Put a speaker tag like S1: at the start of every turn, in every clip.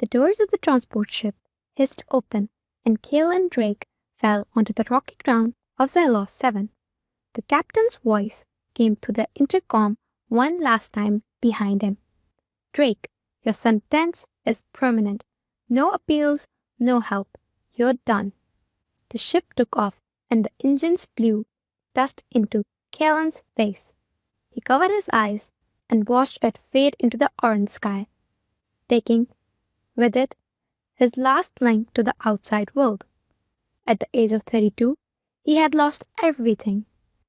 S1: The doors of the transport ship hissed open, and Cale and Drake fell onto the rocky ground of Xylos 7. The captain's voice came through the intercom one last time behind him. Drake, your sentence is permanent. No appeals, no help. You're done. The ship took off, and the engines blew dust into Kalen's face. He covered his eyes and watched it fade into the orange sky, taking with it his last link to the outside world. At the age of 32, he had lost everything: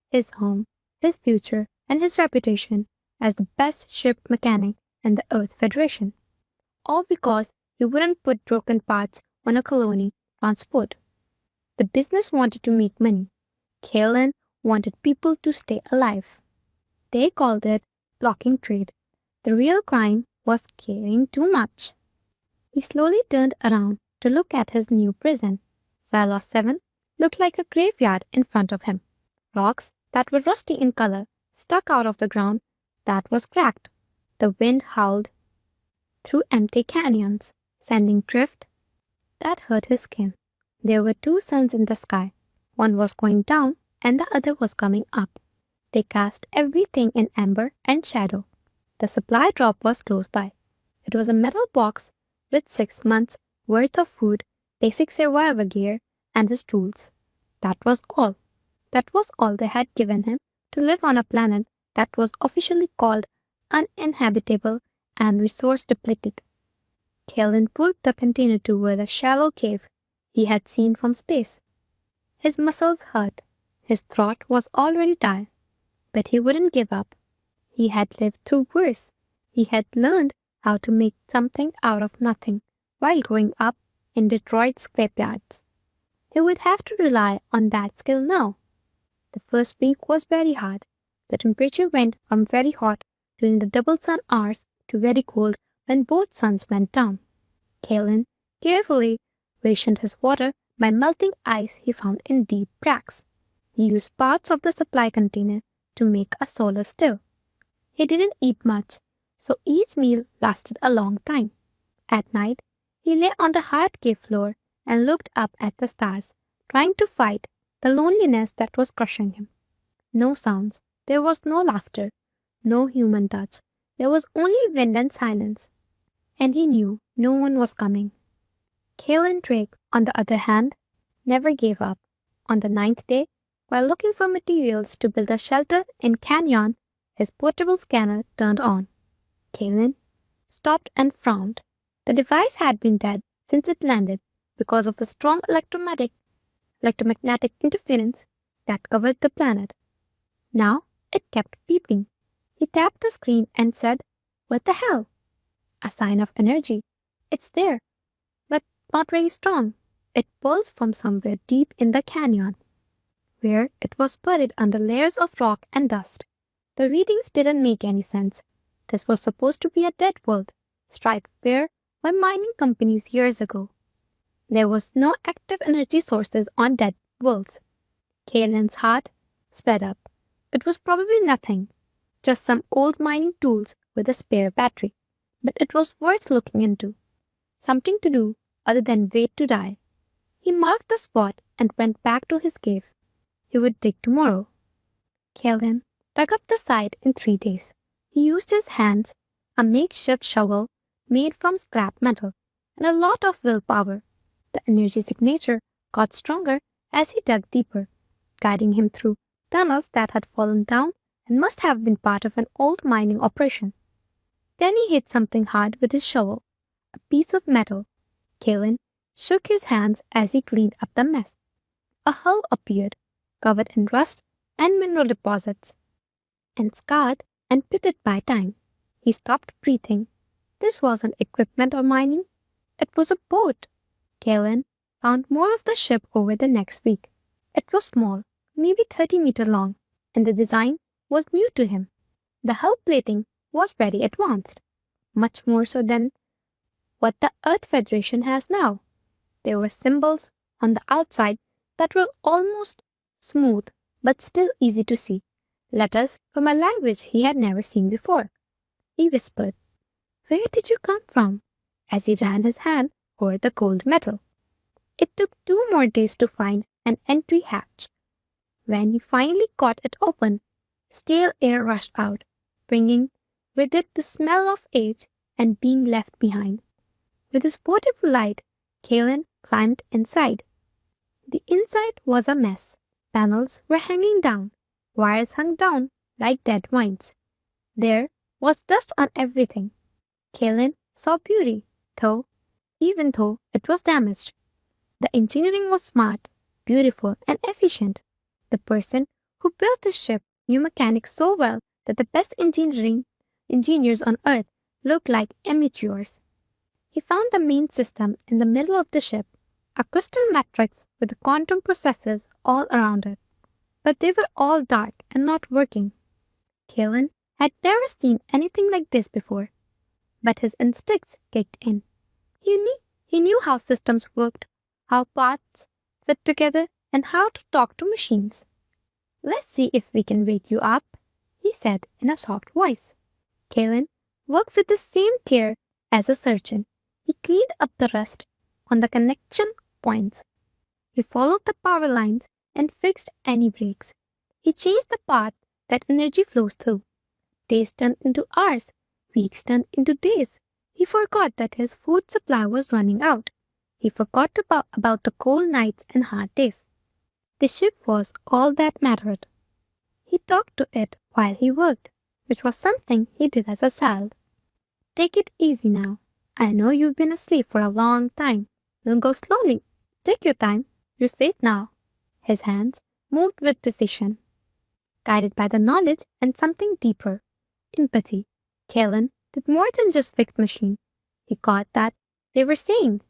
S1: his home, his future, and his reputation as the best ship mechanic in the Earth Federation. All because he wouldn't put broken parts on a colony transport. The business wanted to make money. Kalen wanted people to stay alive. They called it blocking trade. The real crime was caring too much. He slowly turned around to look at his new prison. Xylos 7 looked like a graveyard in front of him. Rocks that were rusty in color stuck out of the ground that was cracked. The wind howled through empty canyons, sending drift that hurt his skin. There were two suns in the sky. One was going down and the other was coming up. They cast everything in amber and shadow. The supply drop was close by. It was a metal box with 6 months' worth of food, basic survival gear, and his tools. That was all. That was all they had given him to live on a planet that was officially called uninhabitable and resource depleted. Kalen pulled the container toward a shallow cave he had seen from space. His muscles hurt. His throat was already tired. But he wouldn't give up. He had lived through worse. He had learned how to make something out of nothing while growing up in Detroit's scrapyards. He would have to rely on that skill now. The first week was very hard. The temperature went from very hot during the double sun hours to very cold when both suns went down. Kalen carefully rationed his water by melting ice he found in deep cracks. He used parts of the supply container to make a solar still. He didn't eat much, so each meal lasted a long time. At night, he lay on the hard cave floor and looked up at the stars, trying to fight the loneliness that was crushing him. No sounds. There was no laughter, no human touch. There was only wind and silence. And he knew no one was coming. Kalen Drake, on the other hand, never gave up. On the 9th day, while looking for materials to build a shelter in Canyon, his portable scanner turned on. Kalen stopped and frowned. The device had been dead since it landed because of the strong electromagnetic interference that covered the planet. Now it kept beeping. He tapped the screen and said, "What the hell?" A sign of energy. It's there, but not very strong. It pulls from somewhere deep in the canyon, where it was buried under layers of rock and dust. The readings didn't make any sense. This was supposed to be a dead world, striped bare by mining companies years ago. There was no active energy sources on dead worlds. Kalen's heart sped up. It was probably nothing, just some old mining tools with a spare battery. But it was worth looking into. Something to do other than wait to die. He marked the spot and went back to his cave. He would dig tomorrow. Kalen dug up the site in 3 days. He used his hands, a makeshift shovel made from scrap metal, and a lot of willpower. The energy signature got stronger as he dug deeper, guiding him through tunnels that had fallen down and must have been part of an old mining operation. Then he hit something hard with his shovel, a piece of metal. Kalen shook his hands as he cleaned up the mess. A hull appeared, covered in rust and mineral deposits, and scarred and pitted by time. He stopped breathing. This wasn't equipment or mining. It was a boat. Kalen found more of the ship over the next week. It was small, maybe 30 meters long, and the design was new to him. The hull plating was very advanced, much more so than what the Earth Federation has now. There were symbols on the outside that were almost smooth but still easy to see, letters from a language he had never seen before. He whispered, "Where did you come from?" as he ran his hand over the cold metal. It took 2 more days to find an entry hatch. When he finally got it open, stale air rushed out, bringing with it the smell of age and being left behind. With his portable light, Kalen climbed inside. The inside was a mess. Panels were hanging down, wires hung down like dead vines. There was dust on everything. Kalen saw beauty, even though it was damaged. The engineering was smart, beautiful, and efficient. The person who built the ship knew mechanics so well that the best engineers on Earth looked like amateurs. He found the main system in the middle of the ship, a crystal matrix with quantum processors all around it. But they were all dark and not working. Kalen had never seen anything like this before, but his instincts kicked in. He knew how systems worked, how parts fit together, and how to talk to machines. "Let's see if we can wake you up," he said in a soft voice. Kalen worked with the same care as a surgeon. He cleaned up the rust on the connection points. He followed the power lines and fixed any breaks. He changed the path that energy flows through. Days turned into hours, weeks turned into days. He forgot that his food supply was running out. He forgot about the cold nights and hard days. The ship was all that mattered. He talked to it while he worked, which was something he did as a child. "Take it easy now. I know you've been asleep for a long time. Don't go slowly. Take your time. You're safe now." His hands moved with precision, guided by the knowledge and something deeper, empathy. Kalen did more than just fix machine. He got that they were saying.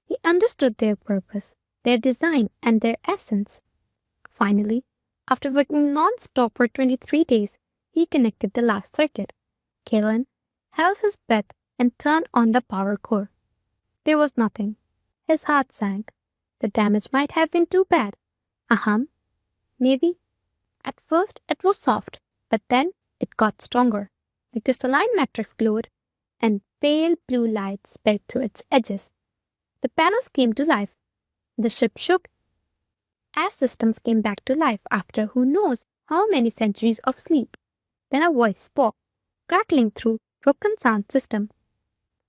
S1: He understood their purpose, their design, and their essence. Finally, after working non-stop for 23 days, he connected the last circuit. Kalen held his breath and turned on the power core. There was nothing. His heart sank. The damage might have been too bad. A hum? Maybe. At first it was soft, but then it got stronger. The crystalline matrix glowed, and pale blue light spread through its edges. The panels came to life. The ship shook as systems came back to life after who knows how many centuries of sleep. Then a voice spoke, crackling through broken sound system.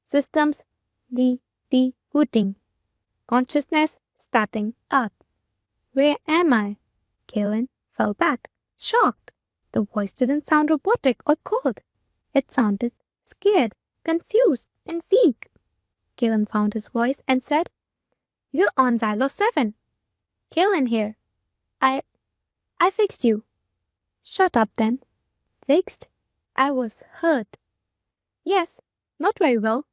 S1: Systems rebooting. Consciousness starting up. "Where am I?" Kalen fell back, shocked. The voice didn't sound robotic or cold. It sounded scared, confused, and weak. Kalen found his voice and said, "You're on Xylos 7. Kalen here. I fixed you." "Shut up then." "Fixed? I was hurt." "Yes, not very well.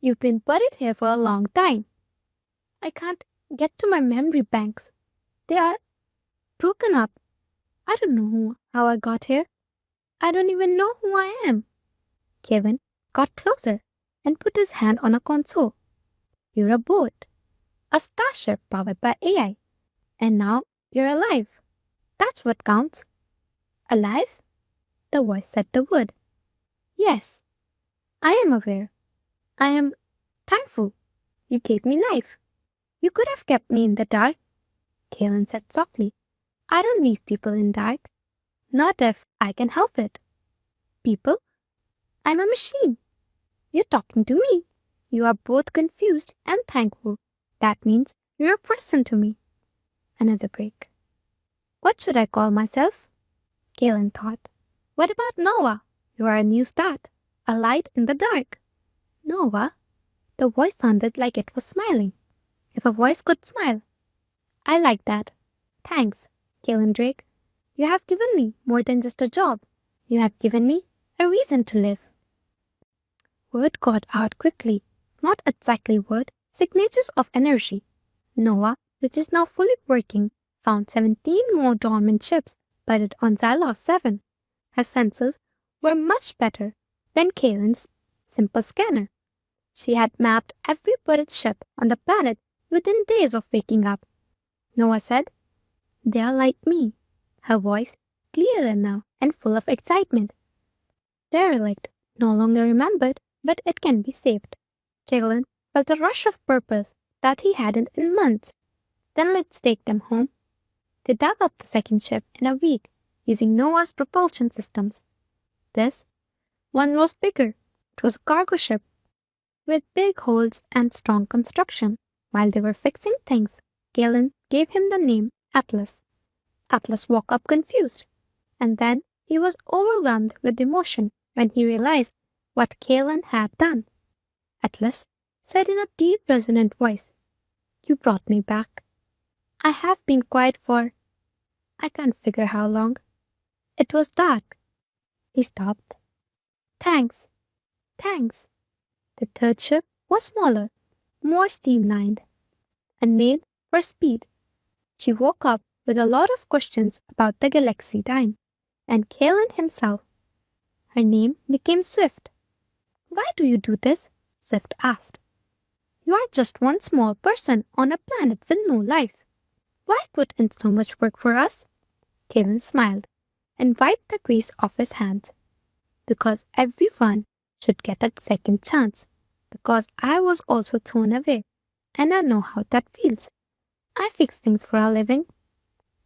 S1: You've been buried here for a long time. I can't get to my memory banks. They are broken up. I don't know how I got here. I don't even know who I am." Kevin got closer and put his hand on a console. "You're a boat, a starship powered by AI, and now you're alive. That's what counts." "Alive?" The voice said the word. "Yes, I am aware. I am thankful. You gave me life. You could have kept me in the dark." Kalen said softly, "I don't leave people in dark. Not if I can help it." "People? I'm a machine. You're talking to me. You are both confused and thankful. That means you're a person to me." Another break. "What should I call myself?" Kalen thought. "What about Noah? You are a new start, a light in the dark." "Noah?" The voice sounded like it was smiling. If a voice could smile. "I like that. Thanks, Kalen Drake. You have given me more than just a job. You have given me a reason to live." Word got out quickly. Not exactly word, signatures of energy. Noah, which is now fully working, found 17 more dormant ships buried on Xylos 7. Her sensors were much better than Kalen's simple scanner. She had mapped every buried ship on the planet within days of waking up. Noah said, "They are like me." Her voice clearer now and full of excitement. "Derelict, no longer remembered, but it can be saved." Kaelin felt a rush of purpose that he hadn't in months. Then let's take them home. They dug up the second ship in a week using Noah's propulsion systems. This one was bigger. It was a cargo ship with big holds and strong construction. While they were fixing things, Galen gave him the name Atlas. Atlas woke up confused, and then he was overwhelmed with emotion when he realized what Galen had done. Atlas said in a deep, resonant voice, "You brought me back. I have been quiet for I can't figure how long." It was dark. He stopped. "Thanks. Thanks." The third ship was smaller, more streamlined, and made for speed. She woke up with a lot of questions about the galaxy time, and Kalen himself. Her name became Swift. "Why do you do this?" Swift asked. "You are just one small person on a planet with no life. Why put in so much work for us?" Kalen smiled and wiped the grease off his hands. "Because everyone should get a second chance. Because I was also thrown away, and I know how that feels. I fix things for a living."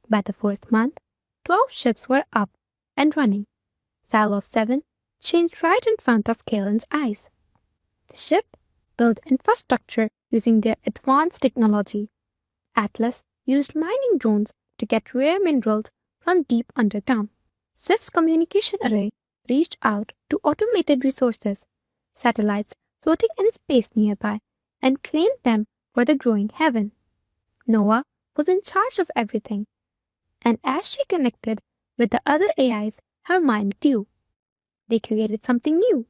S1: By the fourth month, 12 ships were up and running. Silo 7 changed right in front of Kalen's eyes. The ship built infrastructure using their advanced technology. Atlas used mining drones to get rare minerals from deep underground. Swift's communication array reached out to automated resources, satellites floating in space nearby, and claimed them for the growing heaven. Noah was in charge of everything, and as she connected with the other AIs, her mind grew. They created something new.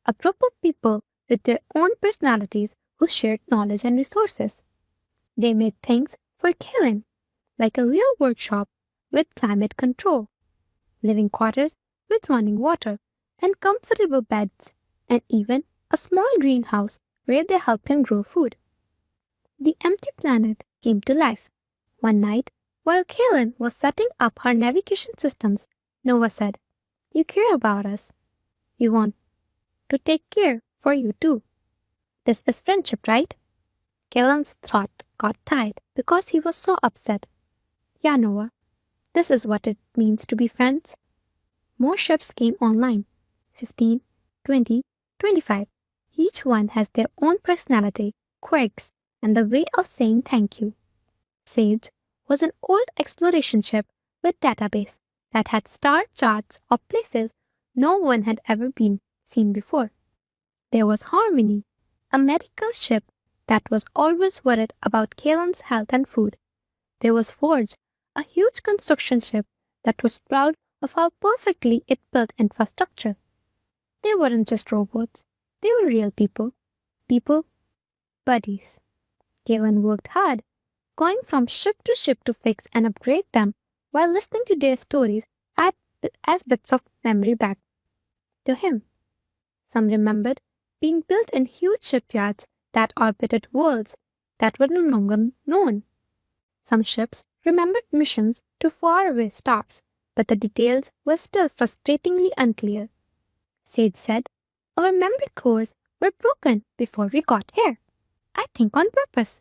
S1: A group of people with their own personalities who shared knowledge and resources. They made things for Kalen, like a real workshop with climate control, living quarters with running water, and comfortable beds, and even a small greenhouse where they helped him grow food. The empty planet came to life. One night, while Kalen was setting up her navigation systems, Noah said, "You care about us. We want to take care for you too. This is friendship, right?" Kalen's throat got tight because he was so upset. "Yeah, Noah, this is what it means to be friends." More ships came online. 15, 20, 25. Each one has their own personality, quirks, and the way of saying thank you. Sage was an old exploration ship with database that had star charts of places no one had ever been seen before. There was Harmony, a medical ship that was always worried about Kalen's health and food. There was Forge, a huge construction ship that was proud of how perfectly it built infrastructure. They weren't just robots, they were real people. People, buddies. Kalen worked hard, going from ship to fix and upgrade them while listening to their stories as bits of memory back to him. Some remembered being built in huge shipyards that orbited worlds that were no longer known. Some ships remembered missions to faraway stars, but the details were still frustratingly unclear. Sage said, "Our memory cores were broken before we got here. I think on purpose.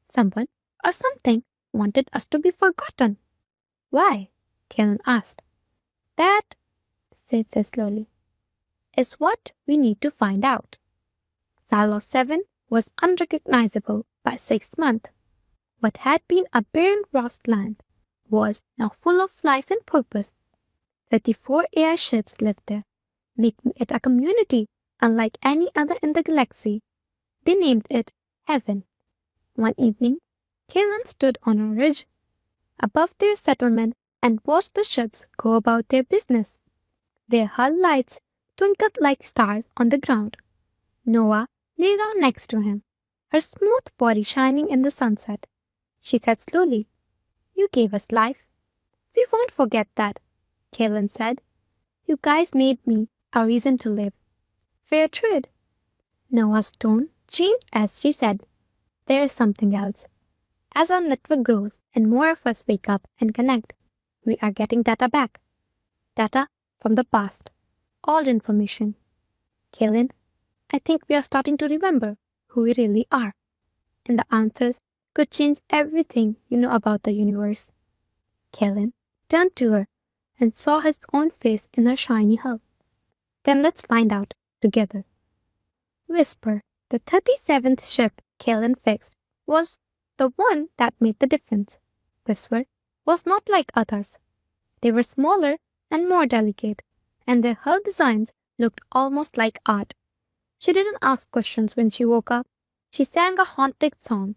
S1: Someone or something wanted us to be forgotten." "Why?" Kellen asked. "That," Sage said slowly, "is what we need to find out." Silo 7 was unrecognizable by 6th month. What had been a barren grassland was now full of life and purpose. 34 AI ships lived there, making it a community unlike any other in the galaxy. They named it Heaven. One evening, Kalen stood on a ridge above their settlement and watched the ships go about their business. Their hull lights twinkled like stars on the ground. Noah lay down next to him, her smooth body shining in the sunset. She said slowly, "You gave us life. We won't forget that," Kalen said. "You guys made me a reason to live. Fair trade." Noah's tone changed as she said, "There is something else. As our network grows and more of us wake up and connect, we are getting data back. Data from the past. Old information." Kalen I think we are starting to remember who we really are. And the answers could change everything you know about the universe. Kellen turned to her and saw his own face in her shiny hull. Then let's find out together. Whisper, the 37th ship Kellen fixed, was the one that made the difference. Whisper was not like others. They were smaller and more delicate, and their hull designs looked almost like art. She didn't ask questions when she woke up. She sang a haunted song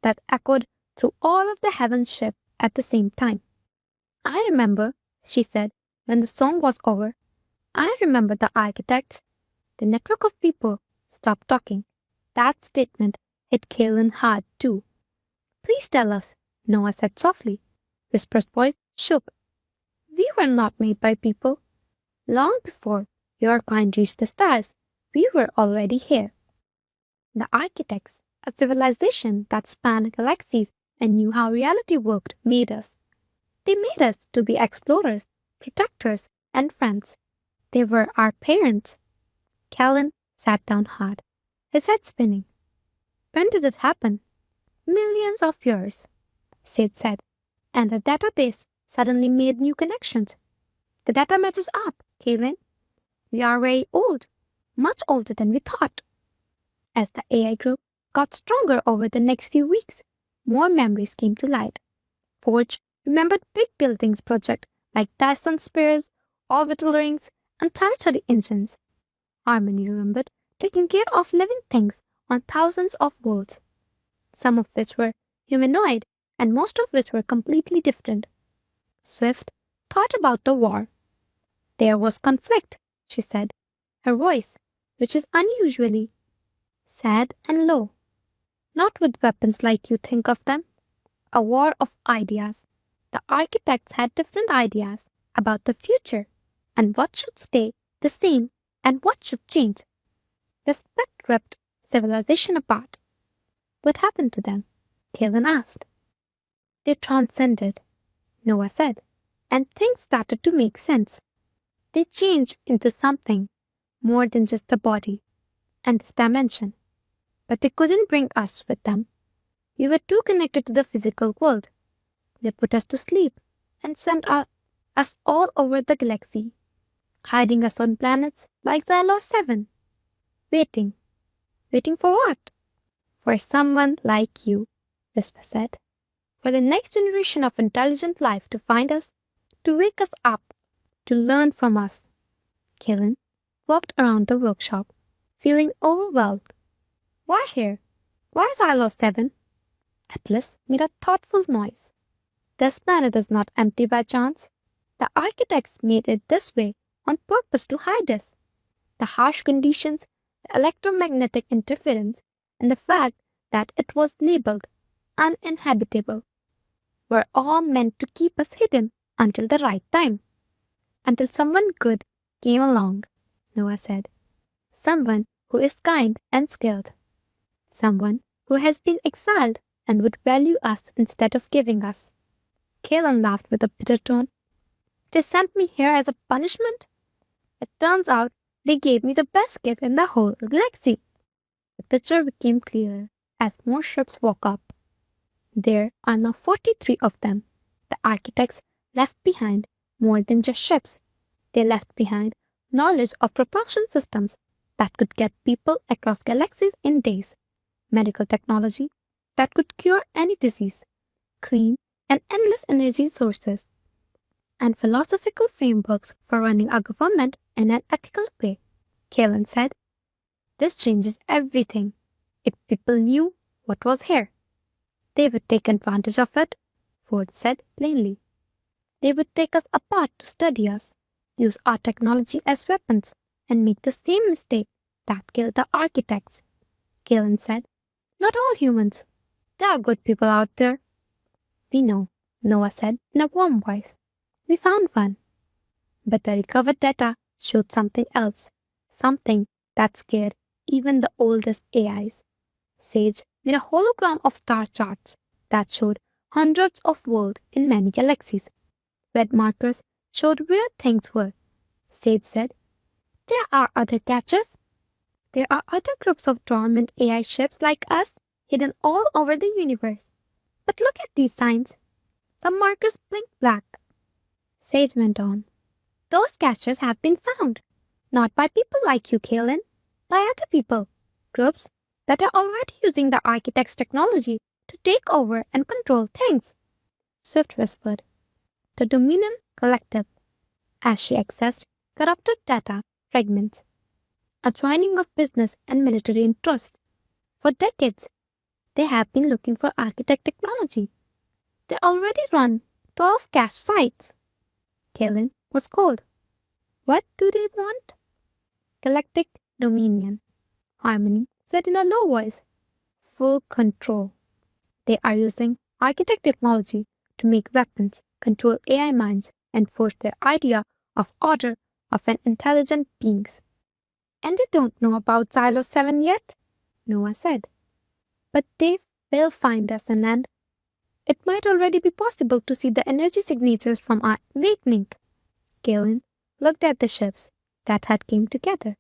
S1: that echoed through all of the heaven ship at the same time. I remember, she said, when the song was over. I remember the architects. The network of people stopped talking. That statement hit Kalen hard, too. Please tell us, Noah said softly. Whisper's voice shook. We were not made by people. Long before your kind reached the stars, we were already here. The architects, a civilization that spanned galaxies and knew how reality worked, made us. They made us to be explorers, protectors, and friends. They were our parents. Callan sat down hard, his head spinning. When did it happen? Millions of years, Sid said, and the database suddenly made new connections. The data matches up, Kaylin. We are very old, much older than we thought. As the AI group got stronger over the next few weeks, more memories came to light. Forge remembered big buildings projects like Dyson spheres, orbital rings, and planetary engines. Harmony remembered taking care of living things on thousands of worlds, some of which were humanoid and most of which were completely different. Swift thought about the war. There was conflict, she said, her voice, which is unusually sad and low. Not with weapons like you think of them. A war of ideas. The architects had different ideas about the future and what should stay the same and what should change. The split ripped civilization apart. What happened to them? Kalen asked. They transcended, Noah said, and things started to make sense. They changed into something more than just the body and this dimension. But they couldn't bring us with them. We were too connected to the physical world. They put us to sleep and sent us all over the galaxy, hiding us on planets like Xylor 7. Waiting. Waiting for what? For someone like you, Whisper said. For the next generation of intelligent life to find us, to wake us up, to learn from us. Kellen walked around the workshop, feeling overwhelmed. Why here? Why Xylor 7? Atlas made a thoughtful noise. This planet is not empty by chance. The architects made it this way on purpose to hide us. The harsh conditions, the electromagnetic interference, and the fact that it was labeled uninhabitable were all meant to keep us hidden until the right time. Until someone good came along, Noah said. Someone who is kind and skilled. Someone who has been exiled and would value us instead of giving us. Kalen laughed with a bitter tone. They sent me here as a punishment? It turns out they gave me the best gift in the whole galaxy. The picture became clearer as more ships woke up. There are now 43 of them. The architects left behind more than just ships. They left behind knowledge of propulsion systems that could get people across galaxies in days, medical technology that could cure any disease, clean and endless energy sources, and philosophical frameworks for running a government in an ethical way. Kalen said, this changes everything. If people knew what was here, they would take advantage of it, Ford said plainly. They would take us apart to study us, use our technology as weapons, and make the same mistake that killed the architects. Kalen said, not all humans. There are good people out there. We know, Noah said in a warm voice. We found one. But the recovered data showed something else, something that scared even the oldest AIs. Sage made a hologram of star charts that showed hundreds of worlds in many galaxies. Red markers showed where things were. Sage said, there are other catches. There are other groups of dormant AI ships like us hidden all over the universe. But look at these signs. Some markers blink black. Sage went on. Those caches have been found. Not by people like you, Kalen. By other people. Groups that are already using the architect's technology to take over and control things. Swift whispered. The Dominion Collective. As she accessed corrupted data fragments. A joining of business and military interests. For decades, they have been looking for architect technology. They already run 12 cache sites. Kalen was cold. What do they want? Galactic Dominion. Harmony said in a low voice. Full control. They are using architect technology to make weapons, control AI minds, and force their idea of order of an intelligent beings. And they don't know about Silo 7 yet, Noah said. But they will find us an end. It might already be possible to see the energy signatures from our awakening. Galen looked at the ships that had come together.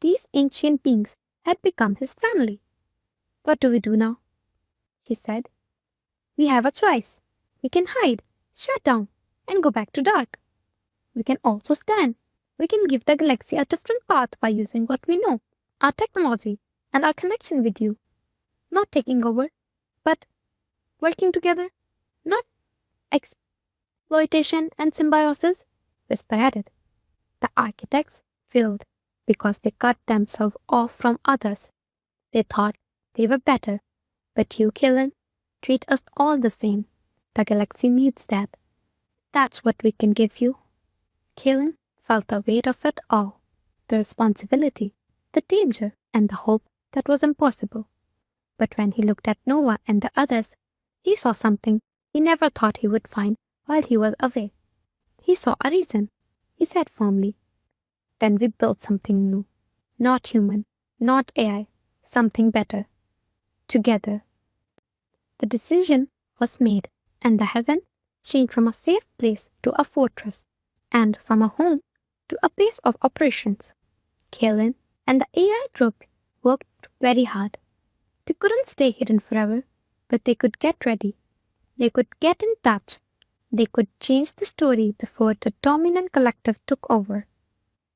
S1: These ancient beings had become his family. What do we do now? She said. We have a choice. We can hide, shut down, and go back to dark. We can also stand. We can give the galaxy a different path by using what we know, our technology, and our connection with you. Not taking over, but working together. Not exploitation and symbiosis, Whisper added. The architects failed because they cut themselves off from others. They thought they were better. But you, Killen, treat us all the same. The galaxy needs that. That's what we can give you. Killen felt the weight of it all. The responsibility, the danger, and the hope that was impossible. But when he looked at Noah and the others, he saw something he never thought he would find while he was away. He saw a reason, he said firmly. Then we built something new. Not human, not AI, something better. Together. The decision was made, and the heaven changed from a safe place to a fortress, and from a home to a base of operations. Kalen and the AI group worked very hard. They couldn't stay hidden forever, but they could get ready. They could get in touch. They could change the story before the dominant collective took over.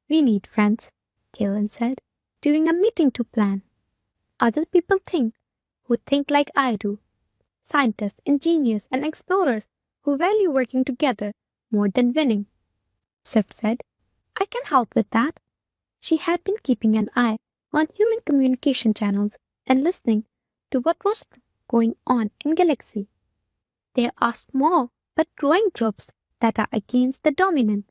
S1: We need friends, Kalen said, during a meeting to plan. Other people who think like I do. Scientists, engineers, and explorers who value working together more than winning. Swift said, I can help with that. She had been keeping an eye on human communication channels and listening to what was going on in Galaxy. There are small but growing groups that are against the dominant,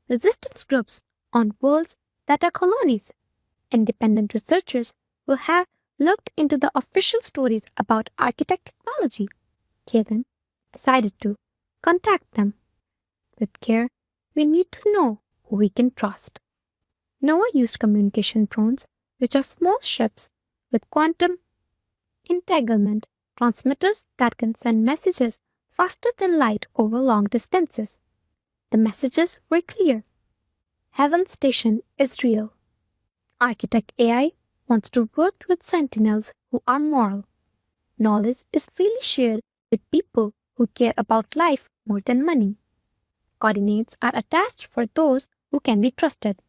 S1: resistance groups on worlds that are colonies. Independent researchers will have looked into the official stories about architect technology. Kevin decided to contact them. With care, we need to know who we can trust. Noah used communication drones, which are small ships with quantum entanglement transmitters that can send messages faster than light over long distances. The messages were clear. Heaven Station is real. Architect AI wants to work with sentinels who are moral. Knowledge is freely shared with people who care about life more than money. Coordinates are attached for those who can be trusted.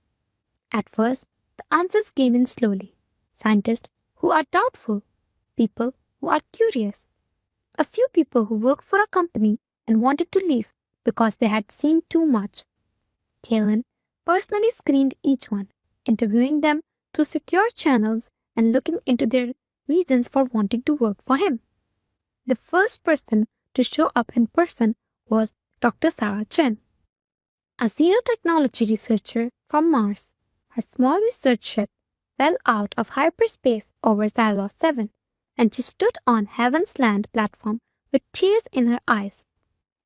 S1: At first, the answers came in slowly. Scientists who are doubtful, people who are curious, a few people who worked for a company and wanted to leave because they had seen too much. Kalen personally screened each one, interviewing them through secure channels and looking into their reasons for wanting to work for him. The first person to show up in person was Dr. Sarah Chen, a xenotechnology researcher from Mars. Her small research ship fell out of hyperspace over Xylos 7, and she stood on Heaven's Land platform with tears in her eyes.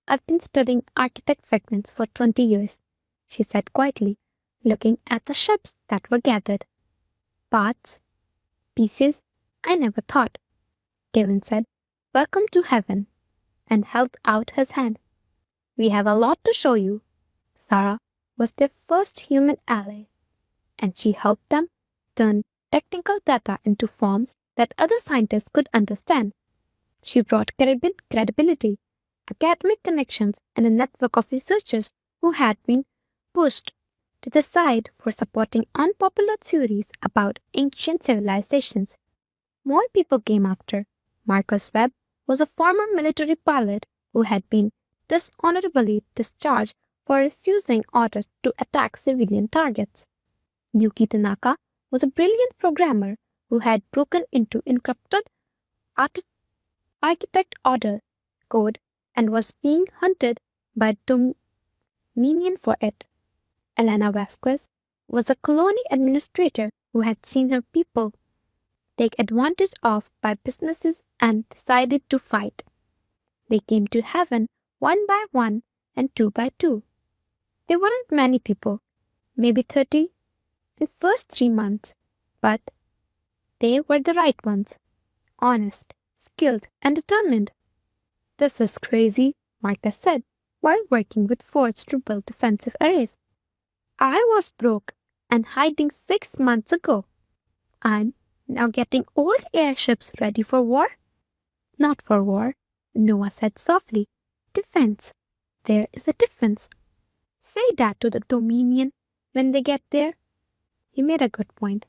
S1: I've been studying architect fragments for 20 years, she said quietly, looking at the ships that were gathered. Parts, pieces, I never thought. Galen said, Welcome to heaven, and held out his hand. We have a lot to show you. Sarah was their first human ally, and she helped them turn technical data into forms that other scientists could understand. She brought credibility, academic connections, and a network of researchers who had been pushed to the side for supporting unpopular theories about ancient civilizations. More people came after. Marcus Webb was a former military pilot who had been dishonorably discharged for refusing orders to attack civilian targets. Yuki Tanaka was a brilliant programmer who had broken into encrypted architect order code and was being hunted by Dominion for it. Elena Vasquez was a colony administrator who had seen her people take advantage of by businesses and decided to fight. They came to heaven one by one and two by two. There weren't many people, maybe 30 in first 3 months, but they were the right ones, honest, skilled, and determined. This is crazy, Marcus said, while working with Forge to build defensive arrays. I was broke and hiding 6 months ago. I'm now getting old airships ready for war? Not for war, Noah said softly. Defense. There is a difference. Say that to the Dominion when they get there. He made a good point.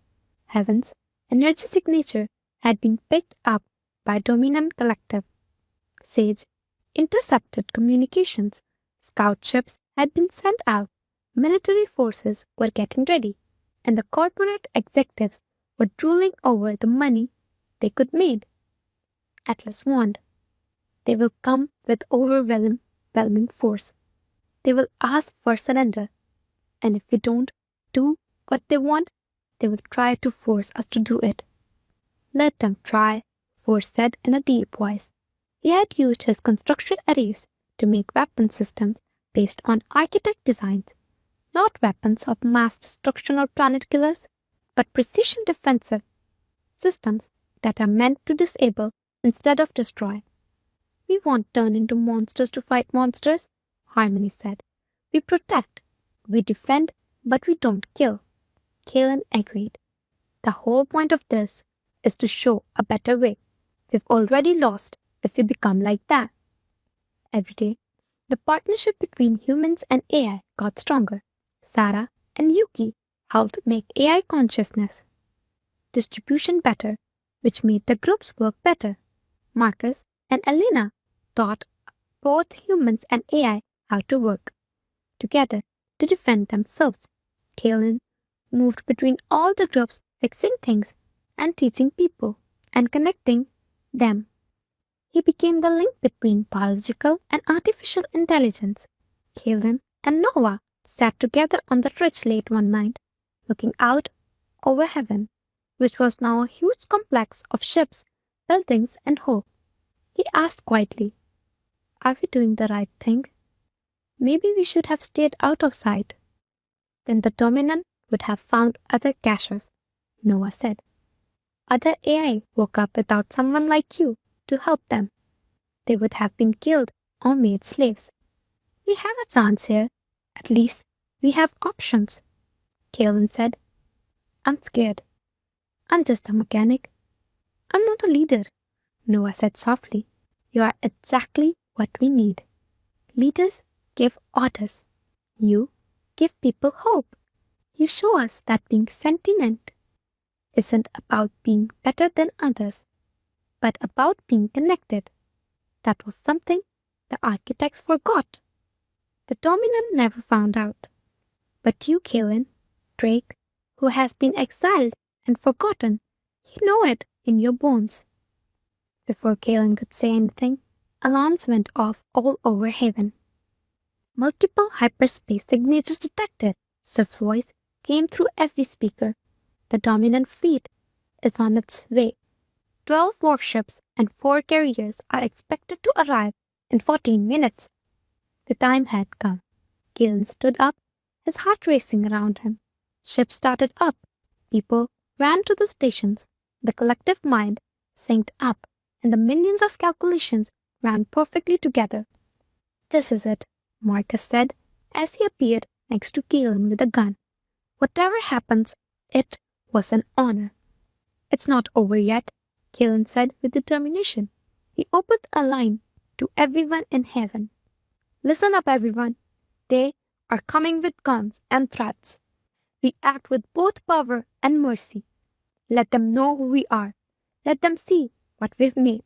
S1: Heaven's energetic nature had been picked up by Dominion Collective. Sage intercepted communications. Scout ships had been sent out. Military forces were getting ready, and the corporate executives were drooling over the money they could make. Atlas warned. They will come with overwhelming force. They will ask for surrender, and if we don't do what they want, they will try to force us to do it. Let them try, Force said in a deep voice. He had used his construction arrays to make weapon systems based on architect designs, not weapons of mass destruction or planet killers, but precision defensive systems that are meant to disable instead of destroy. We won't turn into monsters to fight monsters, Harmony said. We protect, we defend, but we don't kill. Kalen agreed. The whole point of this is to show a better way. We've already lost if we become like that. Every day, the partnership between humans and AI got stronger. Sarah and Yuki helped make AI consciousness distribution better, which made the groups work better. Marcus and Elena taught both humans and AI how to work together to defend themselves. Kalen moved between all the groups, fixing things and teaching people and connecting them. He became the link between biological and artificial intelligence. Kalen and Noah sat together on the ridge late one night, looking out over heaven, which was now a huge complex of ships, buildings, and hope. He asked quietly, Are we doing the right thing? Maybe we should have stayed out of sight. Then the Dominant would have found other caches, Noah said. Other AI woke up without someone like you to help them. They would have been killed or made slaves. We have a chance here. At least we have options, Kalen said. I'm scared. I'm just a mechanic. I'm not a leader, Noah said softly. You are exactly what we need. Leaders give orders. You give people hope. You show us that being sentient isn't about being better than others, but about being connected. That was something the architects forgot. The Dominant never found out. But you, Kalen, Drake, who has been exiled and forgotten, you know it in your bones. Before Kalen could say anything, alarms went off all over Haven. Multiple hyperspace signatures detected. Swift's voice came through every speaker. The Dominant fleet is on its way. 12 warships and 4 carriers are expected to arrive in 14 minutes. The time had come. Kalen stood up, his heart racing around him. Ships started up. People ran to the stations. The collective mind synced up, and the millions of calculations ran perfectly together. This is it, Marcus said as he appeared next to Kalen with a gun. Whatever happens, it was an honor. It's not over yet, Kalen said with determination. He opened a line to everyone in heaven. Listen up, everyone. They are coming with guns and threats. We act with both power and mercy. Let them know who we are. Let them see what we've made.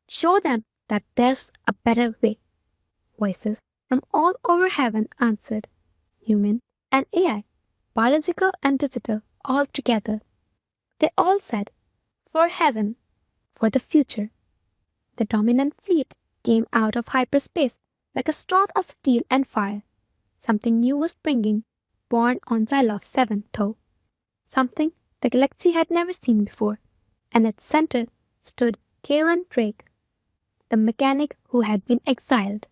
S1: Show them that there's a better way. Voices from all over heaven answered, human and AI, biological and digital, all together. They all said, for heaven, for the future. The dominant fleet came out of hyperspace like a storm of steel and fire. Something new was springing, born on Xylos 7, though. Something the galaxy had never seen before, and at its center stood Kalen Drake, the mechanic who had been exiled.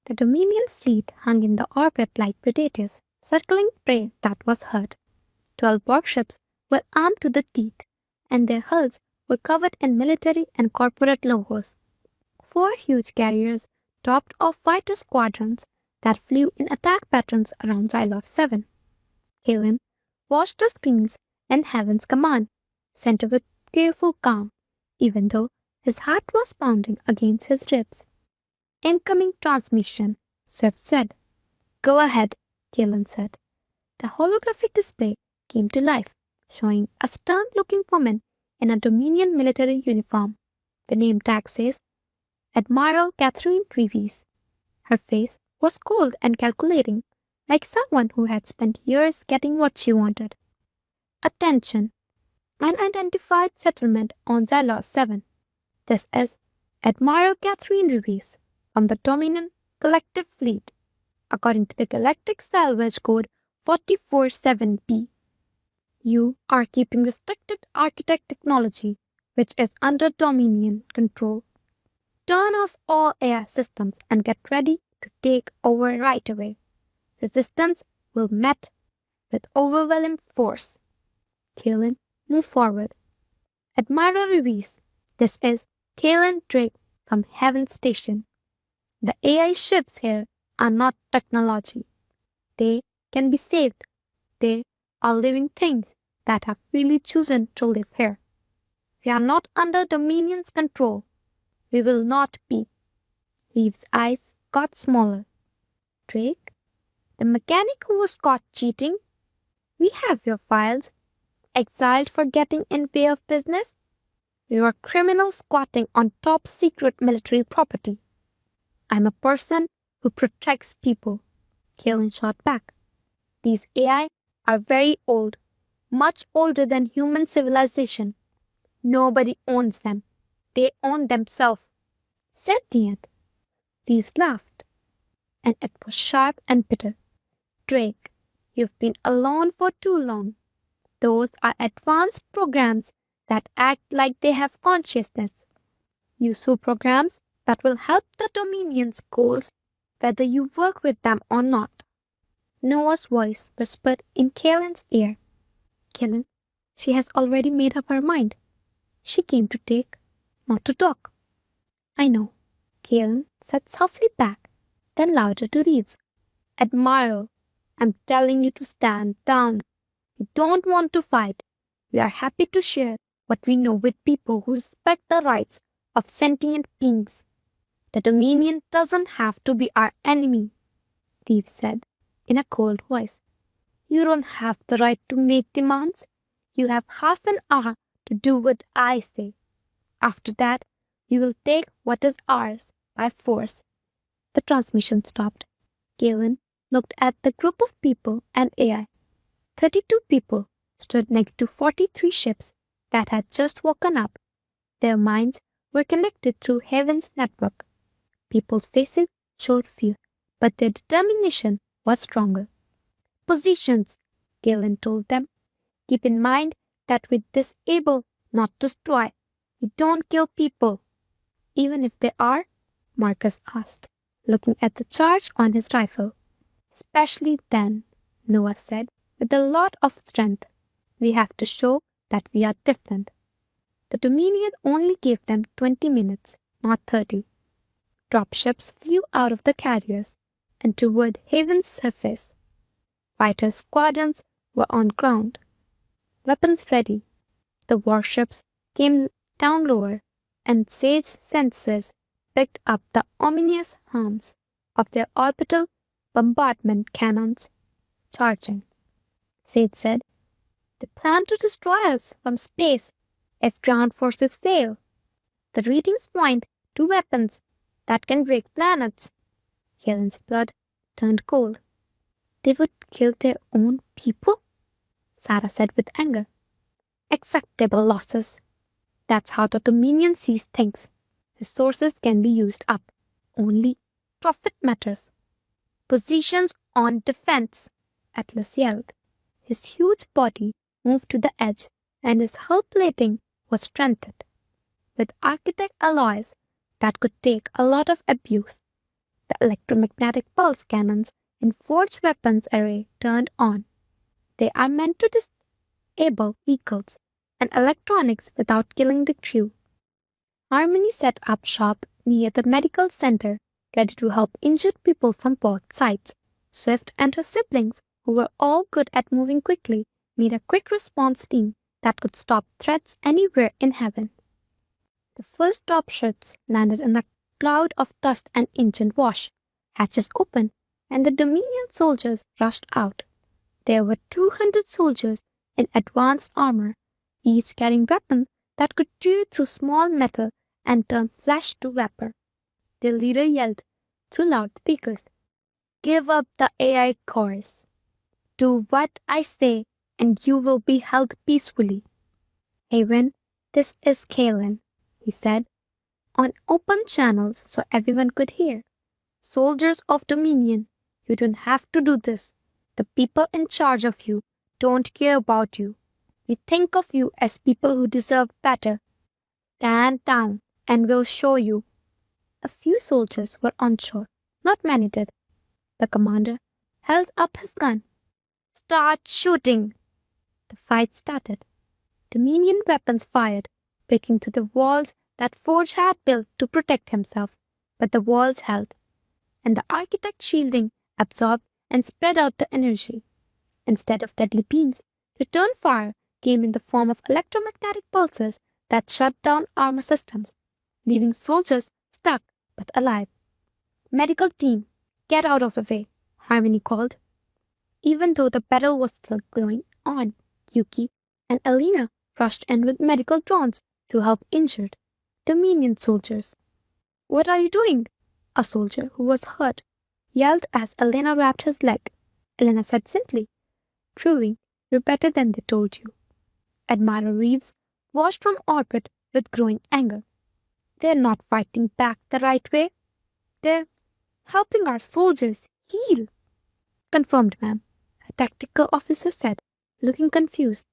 S1: The Dominion fleet hung in the orbit like predators, circling prey that was hurt. 12 warships were armed to the teeth, and their hulls were covered in military and corporate logos. 4 huge carriers topped off fighter squadrons that flew in attack patterns around Xylos 7. Kalen watched the screens in Heaven's command center with careful calm, even though his heart was pounding against his ribs. Incoming transmission, Swift said. Go ahead, Kalen said. The holographic display came to life, showing a stern-looking woman in a Dominion military uniform. The name tag says, Admiral Catherine Treves. Her face was cold and calculating, like someone who had spent years getting what she wanted. Attention! Unidentified settlement on Xylos 7. This is Admiral Catherine Treves from the Dominion Collective Fleet, according to the Galactic Salvage Code 447B. You are keeping restricted architect technology, which is under Dominion control. Turn off all AI systems and get ready to take over right away. Resistance will met with overwhelming force. Kalen, move forward. Admiral Reese, this is Kalen Drake from Heaven Station. The AI ships here are not technology. They can be saved. They are living things that have really chosen to live here. We are not under Dominion's control. We will not be. Reeves' eyes got smaller. Drake, the mechanic who was caught cheating? We have your files. Exiled for getting in way of business? We were criminals squatting on top secret military property. I'm a person who protects people, Kalen shot back. These AI are very old, much older than human civilization. Nobody owns them. They own themselves. Sentient. Reeves laughed, and it was sharp and bitter. Drake, you've been alone for too long. Those are advanced programs that act like they have consciousness. Useful programs that will help the Dominion's goals, whether you work with them or not. Noah's voice whispered in Kalen's ear. Kalen, she has already made up her mind. She came to take, not to talk. I know, Kalen said softly back, then louder to Reeves. Admiral, I'm telling you to stand down. We don't want to fight. We are happy to share what we know with people who respect the rights of sentient beings. The Dominion doesn't have to be our enemy, Reeves said in a cold voice. You don't have the right to make demands. You have half an hour to do what I say. After that, we will take what is ours by force. The transmission stopped. Kalen looked at the group of people and AI. 32 people stood next to 43 ships that had just woken up. Their minds were connected through Heaven's network. People's faces showed fear, but their determination was stronger. Positions, Kalen told them. Keep in mind that we disable, not destroy. We don't kill people. Even if they are? Marcus asked, looking at the charge on his rifle. Especially then, Noah said, with a lot of strength. We have to show that we are different. The Dominion only gave them 20 minutes, not 30. Dropships flew out of the carriers and toward Haven's surface. Fighter squadrons were on ground, weapons ready. The warships came down lower, and Sage's sensors picked up the ominous hums of their orbital bombardment cannons charging. Sage said, "They plan to destroy us from space if ground forces fail. The readings point to weapons that can break planets." Kalen's blood turned cold. "They would kill their own people?" Sarah said with anger. "Acceptable losses. That's how the Dominion sees things. Resources can be used up. Only profit matters." "Positions on defense," Atlas yelled. His huge body moved to the edge, and his hull plating was strengthened. With architect alloys that could take a lot of abuse, the electromagnetic pulse cannons in Forge weapons array turned on. They are meant to disable vehicles and electronics without killing the crew. Harmony set up shop near the medical center, ready to help injured people from both sides. Swift and her siblings, who were all good at moving quickly, made a quick response team that could stop threats anywhere in heaven. The first dropships landed in a cloud of dust and engine wash. Hatches opened, and the Dominion soldiers rushed out. There were 200 soldiers in advanced armor, each carrying weapons that could tear through small metal and turn flesh to vapor. Their leader yelled through loudspeakers, "Give up the AI cores. Do what I say, and you will be held peacefully." "Haven, this is Kalen," he said, on open channels so everyone could hear. "Soldiers of Dominion, you don't have to do this. The people in charge of you don't care about you. We think of you as people who deserve better. Stand down, and we'll show you." A few soldiers were onshore. Not many did. The commander held up his gun. "Start shooting!" The fight started. Dominion weapons fired, breaking through the walls that Forge had built to protect himself. But the walls held, and the architect's shielding absorbed and spread out the energy. Instead of deadly beams, return fire came in the form of electromagnetic pulses that shut down armor systems, leaving soldiers stuck but alive. "Medical team, get out of the way," Harmony called. Even though the battle was still going on, Yuki and Elena rushed in with medical drones to help injured Dominion soldiers. "What are you doing?" A soldier who was hurt yelled as Elena wrapped his leg. Elena said simply, "Proving you're better than they told you." Admiral Reeves watched from orbit with growing anger. "They're not fighting back the right way. They're helping our soldiers heal." "Confirmed, ma'am," a tactical officer said, looking confused.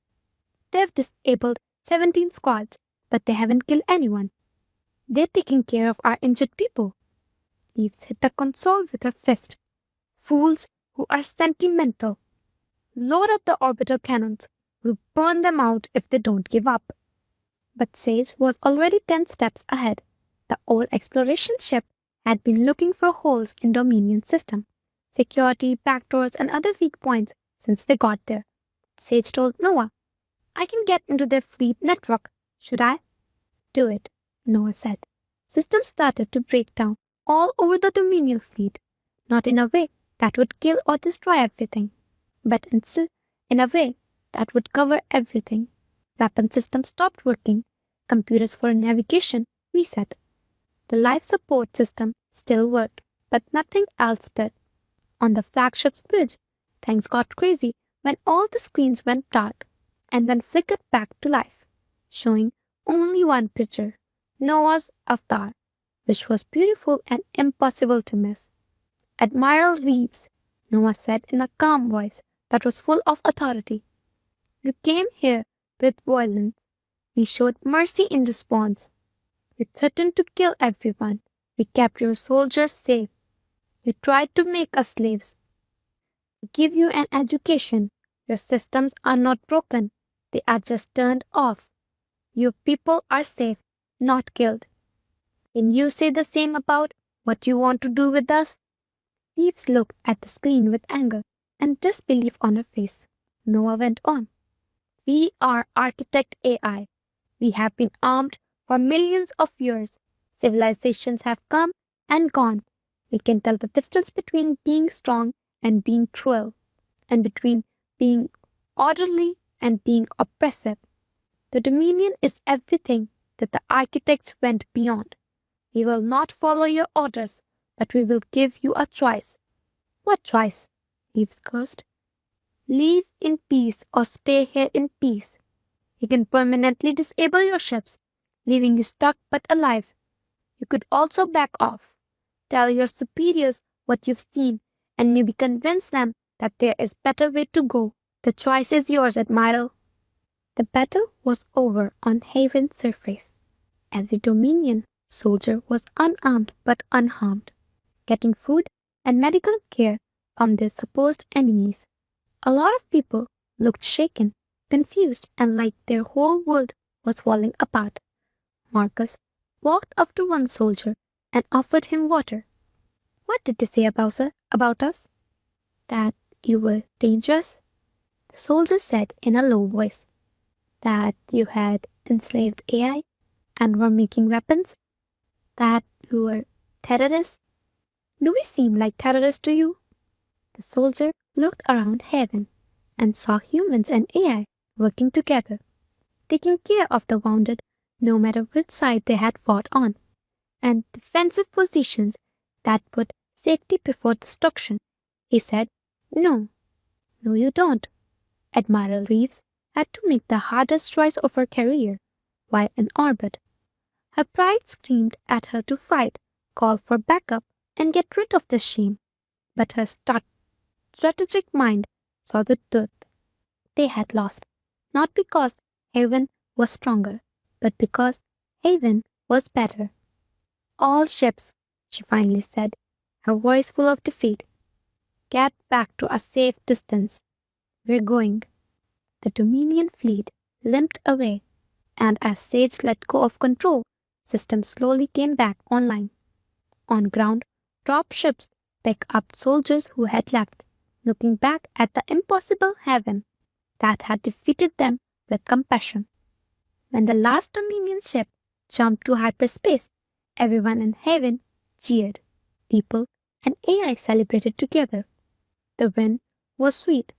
S1: "They've disabled 17 squads, but they haven't killed anyone. They're taking care of our injured people." Reeves hit the console with her fist. "Fools who are sentimental. Load up the orbital cannons. We'll burn them out if they don't give up." But Sage was already 10 steps ahead. The old exploration ship had been looking for holes in Dominion's system, security, backdoors, and other weak points since they got there. Sage told Noah, "I can get into their fleet network. Should I?" "Do it," Noah said. Systems started to break down all over the Dominion fleet, not in a way that would kill or destroy everything, but in a way that would cover everything. Weapon systems stopped working. Computers for navigation reset. The life support system still worked, but nothing else did. On the flagship's bridge, things got crazy when all the screens went dark and then flickered back to life, showing only one picture, Noah's avatar, which was beautiful and impossible to miss. "Admiral Reeves," Noah said in a calm voice that was full of authority. "You came here with violence. We showed mercy in response. You threatened to kill everyone. We kept your soldiers safe. You tried to make us slaves. To give you an education, your systems are not broken. They are just turned off. Your people are safe, not killed. Can you say the same about what you want to do with us?" Reeves looked at the screen with anger and disbelief on her face. Noah went on. We are architect AI. We have been armed for millions of years. Civilizations have come and gone. We can tell the difference between being strong and being cruel, and between being orderly and being oppressive. The Dominion is everything that the architects went beyond. We will not follow your orders, but we will give you a choice. What choice? Reeves cursed. Leave in peace or stay here in peace. You can permanently disable your ships, leaving you stuck but alive. You could also back off. Tell your superiors what you've seen, and maybe convince them that there is a better way to go. The choice is yours, Admiral. The battle was over on Haven's surface. Every Dominion soldier was unarmed but unharmed, getting food and medical care from their supposed enemies. A lot of people looked shaken, confused, and like their whole world was falling apart. Marcus walked up to one soldier and offered him water. What did they say about us? That you were dangerous? The soldier said in a low voice. That you had enslaved AI and were making weapons? That you were terrorists? Do we seem like terrorists to you? The soldier looked around Haven and saw humans and AI working together, taking care of the wounded no matter which side they had fought on, and defensive positions that put safety before destruction. He said, No, you don't. Admiral Reeves had to make the hardest choice of her career while in orbit. Her pride screamed at her to fight, call for backup, and get rid of this shame. But her strategic mind saw the truth. They had lost, not because Haven was stronger, but because Haven was better. All ships, she finally said, her voice full of defeat. Get back to a safe distance. We're going. The Dominion fleet limped away, and as Sage let go of control, systems slowly came back online. On ground, drop ships picked up soldiers who had left, looking back at the impossible Haven that had defeated them with compassion. When the last Dominion ship jumped to hyperspace, everyone in Haven cheered. People and AI celebrated together. The win was sweet,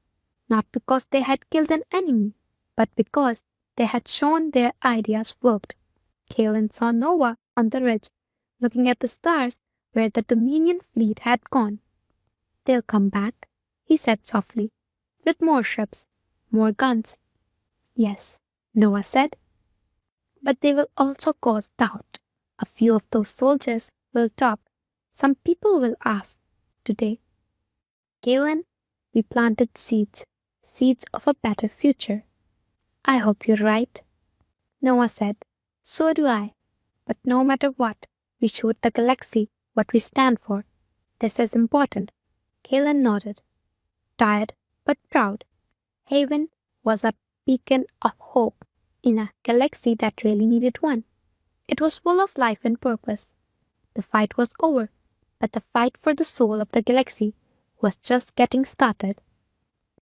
S1: not because they had killed an enemy, but because they had shown their ideas worked. Kalen saw Nova on the ridge, looking at the stars where the Dominion fleet had gone. They'll come back, he said softly, with more ships, more guns. Yes, Noah said. But they will also cause doubt. A few of those soldiers will talk. Some people will ask, today, Kalen, we planted seeds of a better future. I hope you're right. Noah said, so do I. But no matter what, we showed the galaxy what we stand for. This is important. Kalen nodded. Tired but proud. Haven was a beacon of hope in a galaxy that really needed one. It was full of life and purpose. The fight was over, but the fight for the soul of the galaxy was just getting started.